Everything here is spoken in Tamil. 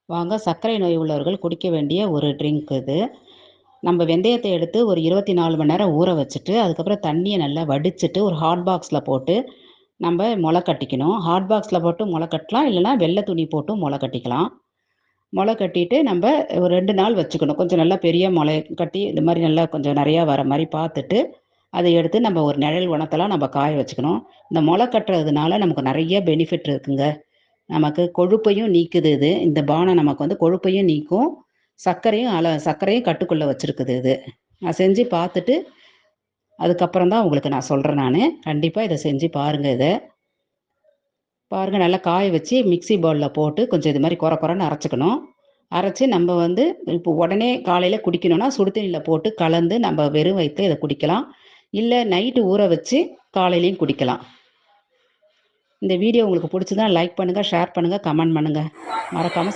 வாங்க, சர்க்கரை நோய் உள்ளவர்கள் குடிக்க வேண்டிய ஒரு ட்ரிங்க் இது. நம்ம வெந்தயத்த எடுத்து ஒரு 24 மணி நேரம் ஊற வச்சுட்டு, அதுக்கப்புறம் தண்ணிய நல்லா வடிச்சுட்டு, ஒரு ஹாட் பாக்ஸ்ல போட்டு நம்ப மொள கட்டிக்கணும். ஹாட் பாக்ஸ்ல போட்டு மொள கட்டலாம். இல்லன்னா வெள்ள துணி போட்டும் மொள கட்டிக்கலாம். மொள கட்டிட்டு நம்ப ஒரு 2 நாள் வச்சுக்கணும். கொஞ்சம் நல்லா பெரிய மொளைய கட்டி, இந்த மாரி நல்லா கொஞ்சம் நெறையா வர மாரி பாத்துட்டு, அத எடுத்து நம்ம ஒரு நிழல் உணத்தலாம் நம்ம காய வச்சுக்கணும். இந்த மொள கட்டுறதுனால நமக்கு நெறைய பெனிஃபிட் இருக்குங்க. நமக்கு கொழுப்பையும் நீக்குது இது. இந்த பானம் நமக்கு வந்து கொழுப்பையும் நீக்கும். சர்க்கரையும் கட்டுக்குள்ள வச்சிருக்குது இது. நான் செஞ்சு பார்த்துட்டு, அதுக்கப்புறம் தான் உங்களுக்கு நான் சொல்றேன் நானு. கண்டிப்பா இத செஞ்சு பாருங்க இத. பாருங்க நல்லா காய வச்சு மிக்ஸி பவுல்ல போட்டு கொஞ்சம் இது மாரி கொர கொரன்னு அரைச்சுக்கணும். அரைச்சு நம்ம வந்து இப்போ உடனே காலையில குடிக்கணும்னா, சுடு தண்ணீல போட்டு கலந்து நம்ம வெறும் வயித்துல இத குடிக்கலாம். இல்ல நைட்டு ஊற வச்சு காலையிலயும் குடிக்கலாம். இந்த வீடியோ உங்களுக்கு புடிச்சதா லைக் பண்ணுங்க, ஷேர் பண்ணுங்க, கமெண்ட் பண்ணுங்க. மறக்காம